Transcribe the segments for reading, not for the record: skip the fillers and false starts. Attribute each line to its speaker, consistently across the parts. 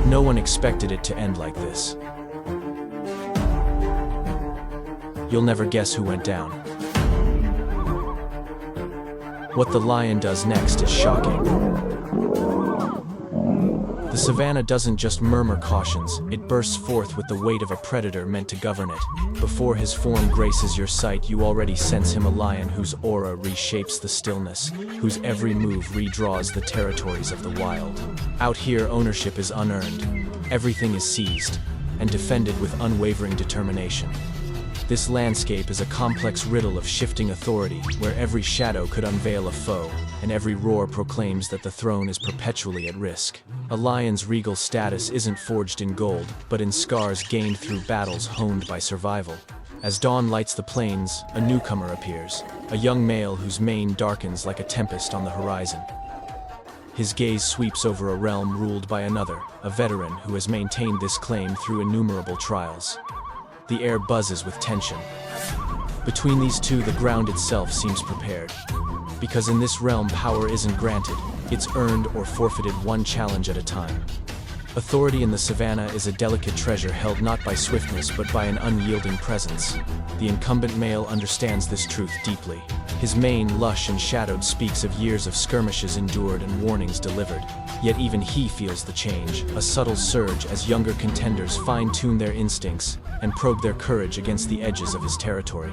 Speaker 1: No one expected it to end like this. You'll never guess who went down. What the lion does next is shocking. The savannah doesn't just murmur cautions, it bursts forth with the weight of a predator meant to govern it. Before his form graces your sight, you already sense him a lion whose aura reshapes the stillness, whose every move redraws the territories of the wild. Out here, ownership is unearned. Everything is seized and defended with unwavering determination. This landscape is a complex riddle of shifting authority, where every shadow could unveil a foe, and every roar proclaims that the throne is perpetually at risk. A lion's regal status isn't forged in gold, but in scars gained through battles honed by survival. As dawn lights the plains, a newcomer appears, a young male whose mane darkens like a tempest on the horizon. His gaze sweeps over a realm ruled by another, a veteran who has maintained this claim through innumerable trials. The air buzzes with tension. Between these two, the ground itself seems prepared. Because in this realm, power isn't granted, it's earned or forfeited one challenge at a time. Authority in the savannah is a delicate treasure held not by swiftness but by an unyielding presence. The incumbent male understands this truth deeply. His mane, lush and shadowed, speaks of years of skirmishes endured and warnings delivered. Yet even he feels the change, a subtle surge as younger contenders fine-tune their instincts and probe their courage against the edges of his territory.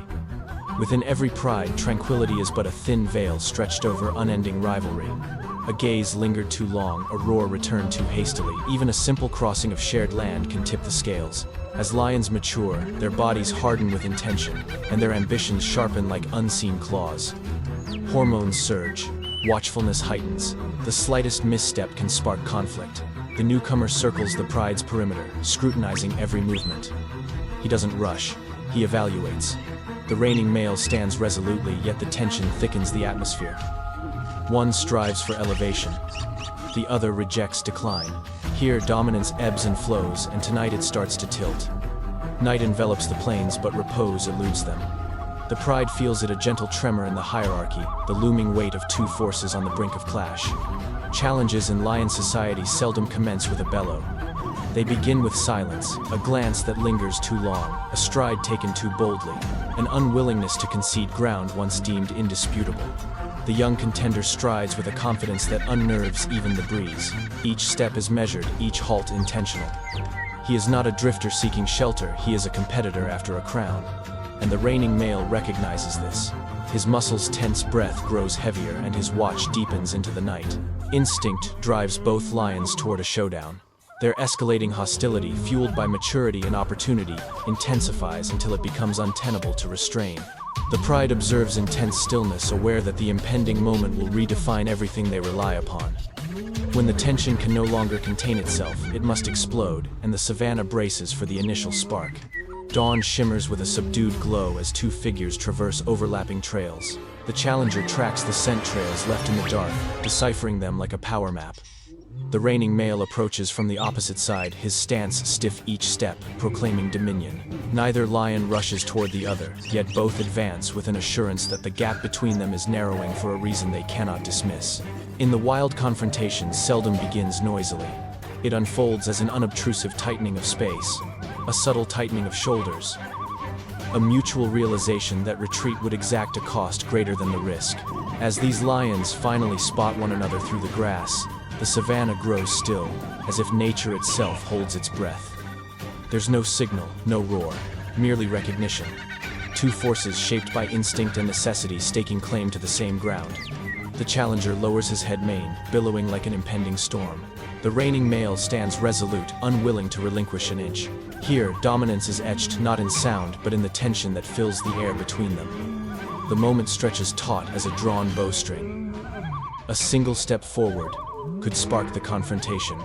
Speaker 1: Within every pride, tranquility is but a thin veil stretched over unending rivalry. A gaze lingered too long, a roar returned too hastily. Even a simple crossing of shared land can tip the scales. As lions mature, their bodies harden with intention, and their ambitions sharpen like unseen claws. Hormones surge, watchfulness heightens. The slightest misstep can spark conflict. The newcomer circles the pride's perimeter, scrutinizing every movement. He doesn't rush, he evaluates. The reigning male stands resolutely, yet the tension thickens the atmosphere. One strives for elevation, the other rejects decline. Here, dominance ebbs and flows, and tonight it starts to tilt. Night envelops the plains, but repose eludes them. The pride feels it, a gentle tremor in the hierarchy, the looming weight of two forces on the brink of clash. Challenges in lion society seldom commence with a bellow. They begin with silence, a glance that lingers too long, a stride taken too boldly, an unwillingness to concede ground once deemed indisputable. The young contender strides with a confidence that unnerves even the breeze. Each step is measured, each halt intentional. He is not a drifter seeking shelter, he is a competitor after a crown. And the reigning male recognizes this. His muscles tense, breath grows heavier, and his watch deepens into the night. Instinct drives both lions toward a showdown. Their escalating hostility, fueled by maturity and opportunity, intensifies until it becomes untenable to restrain. The pride observes intense stillness, aware that the impending moment will redefine everything they rely upon. When the tension can no longer contain itself, it must explode, and the savannah braces for the initial spark. Dawn shimmers with a subdued glow as two figures traverse overlapping trails. The challenger tracks the scent trails left in the dark, deciphering them like a power map. The reigning male approaches from the opposite side, his stance stiff each step, proclaiming dominion. Neither lion rushes toward the other, yet both advance with an assurance that the gap between them is narrowing for a reason they cannot dismiss. In the wild, confrontation seldom begins noisily. It unfolds as an unobtrusive tightening of space, a subtle tightening of shoulders, a mutual realization that retreat would exact a cost greater than the risk. As these lions finally spot one another through the grass, the savannah grows still, as if nature itself holds its breath. There's no signal, no roar, merely recognition. Two forces shaped by instinct and necessity staking claim to the same ground. The challenger lowers his head, mane billowing like an impending storm. The reigning male stands resolute, unwilling to relinquish an inch. Here, dominance is etched not in sound, but in the tension that fills the air between them. The moment stretches taut as a drawn bowstring. A single step forward could spark the confrontation.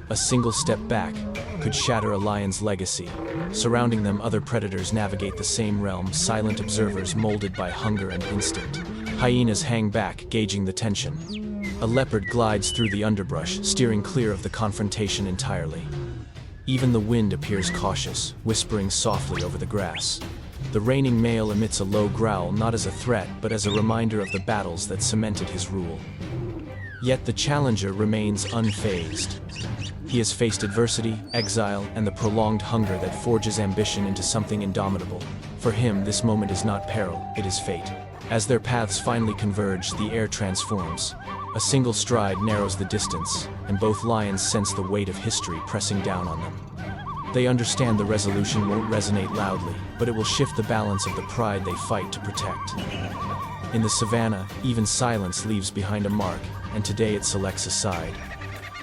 Speaker 1: A single step back could shatter a lion's legacy. Surrounding them, other predators navigate the same realm, silent observers molded by hunger and instinct. Hyenas hang back, gauging the tension. A leopard glides through the underbrush, steering clear of the confrontation entirely. Even the wind appears cautious, whispering softly over the grass. The reigning male emits a low growl, not as a threat, but as a reminder of the battles that cemented his rule. Yet the challenger remains unfazed. He has faced adversity, exile, and the prolonged hunger that forges ambition into something indomitable. For him, this moment is not peril, it is fate. As their paths finally converge, the air transforms. A single stride narrows the distance, and both lions sense the weight of history pressing down on them. They understand the resolution won't resonate loudly, but it will shift the balance of the pride they fight to protect. In the savannah, even silence leaves behind a mark, and today it selects a side.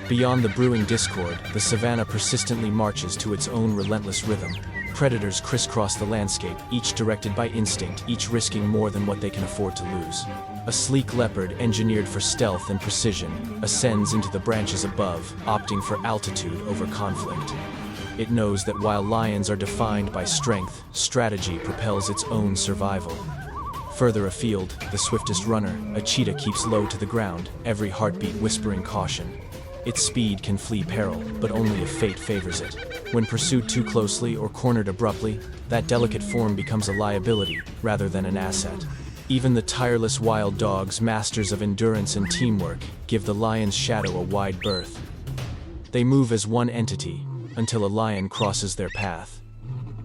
Speaker 1: Beyond the brewing discord, the savannah persistently marches to its own relentless rhythm. Predators crisscross the landscape, each directed by instinct, each risking more than what they can afford to lose. A sleek leopard, engineered for stealth and precision, ascends into the branches above, opting for altitude over conflict. It knows that while lions are defined by strength, strategy propels its own survival. Further afield, the swiftest runner, a cheetah, keeps low to the ground, every heartbeat whispering caution. Its speed can flee peril, but only if fate favors it. When pursued too closely or cornered abruptly, that delicate form becomes a liability rather than an asset. Even the tireless wild dogs, masters of endurance and teamwork, give the lion's shadow a wide berth. They move as one entity, until a lion crosses their path.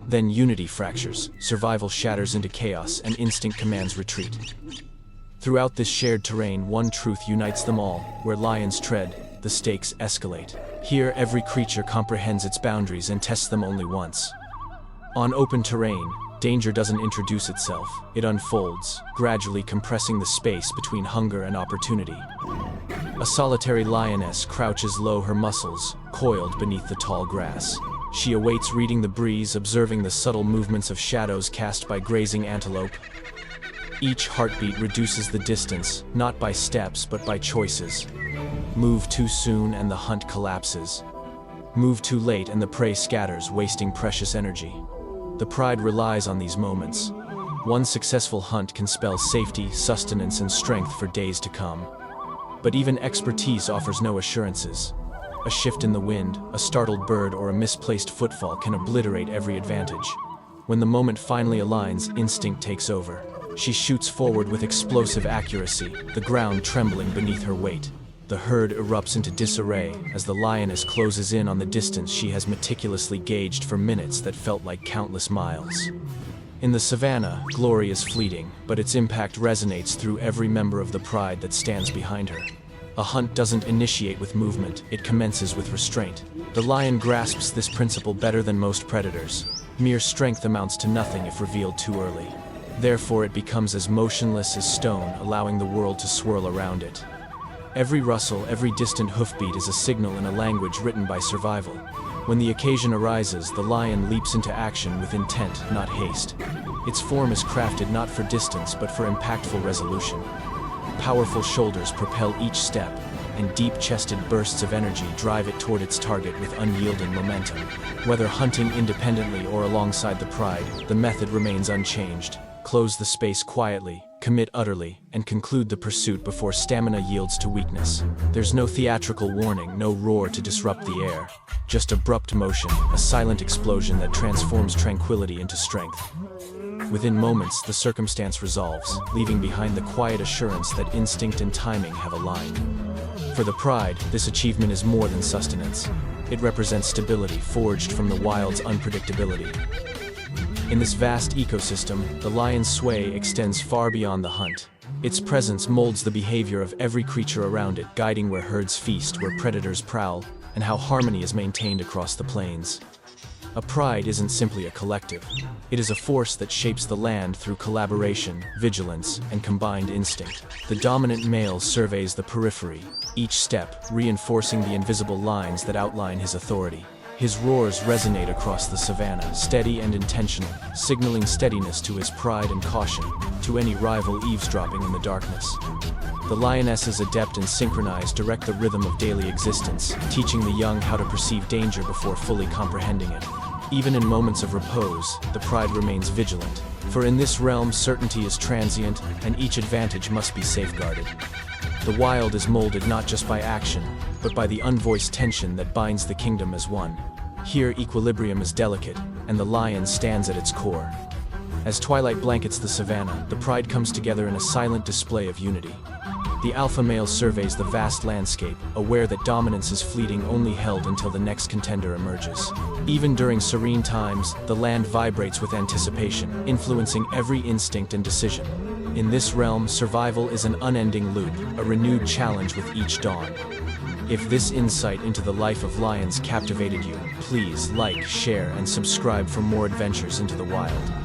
Speaker 1: Then unity fractures, survival shatters into chaos, and instinct commands retreat. Throughout this shared terrain, one truth unites them all: where lions tread, the stakes escalate. Here, every creature comprehends its boundaries and tests them only once. On open terrain, danger doesn't introduce itself, it unfolds, gradually compressing the space between hunger and opportunity. A solitary lioness crouches low, her muscles coiled beneath the tall grass. She awaits, reading the breeze, observing the subtle movements of shadows cast by grazing antelope. Each heartbeat reduces the distance, not by steps but by choices. Move too soon and the hunt collapses. Move too late and the prey scatters, wasting precious energy. The pride relies on these moments. One successful hunt can spell safety, sustenance, and strength for days to come. But even expertise offers no assurances. A shift in the wind, a startled bird, or a misplaced footfall can obliterate every advantage. When the moment finally aligns, instinct takes over. She shoots forward with explosive accuracy, the ground trembling beneath her weight. The herd erupts into disarray as the lioness closes in on the distance she has meticulously gauged for minutes that felt like countless miles. In the savannah, glory is fleeting, but its impact resonates through every member of the pride that stands behind her. A hunt doesn't initiate with movement, it commences with restraint. The lion grasps this principle better than most predators. Mere strength amounts to nothing if revealed too early. Therefore, it becomes as motionless as stone, allowing the world to swirl around it. Every rustle, every distant hoofbeat is a signal in a language written by survival. When the occasion arises, the lion leaps into action with intent, not haste. Its form is crafted not for distance but for impactful resolution. Powerful shoulders propel each step, and deep-chested bursts of energy drive it toward its target with unyielding momentum. Whether hunting independently or alongside the pride, the method remains unchanged. Close the space quietly, commit utterly, and conclude the pursuit before stamina yields to weakness. There's no theatrical warning, no roar to disrupt the air. Just abrupt motion, a silent explosion that transforms tranquility into strength. Within moments, the circumstance resolves, leaving behind the quiet assurance that instinct and timing have aligned. For the pride, this achievement is more than sustenance. It represents stability forged from the wild's unpredictability. In this vast ecosystem, the lion's sway extends far beyond the hunt. Its presence molds the behavior of every creature around it, guiding where herds feast, where predators prowl, and how harmony is maintained across the plains. A pride isn't simply a collective. It is a force that shapes the land through collaboration, vigilance, and combined instinct. The dominant male surveys the periphery, each step reinforcing the invisible lines that outline his authority. His roars resonate across the savannah, steady and intentional, signaling steadiness to his pride and caution to any rival eavesdropping in the darkness. The lionesses, adept and synchronized, direct the rhythm of daily existence, teaching the young how to perceive danger before fully comprehending it. Even in moments of repose, the pride remains vigilant, for in this realm certainty is transient and each advantage must be safeguarded. The wild is molded not just by action, but by the unvoiced tension that binds the kingdom as one. Here, equilibrium is delicate, and the lion stands at its core. As twilight blankets the savannah, the pride comes together in a silent display of unity. The alpha male surveys the vast landscape, aware that dominance is fleeting, only held until the next contender emerges. Even during serene times, the land vibrates with anticipation, influencing every instinct and decision. In this realm, survival is an unending loop, a renewed challenge with each dawn. If this insight into the life of lions captivated you, please like, share, and subscribe for more adventures into the wild.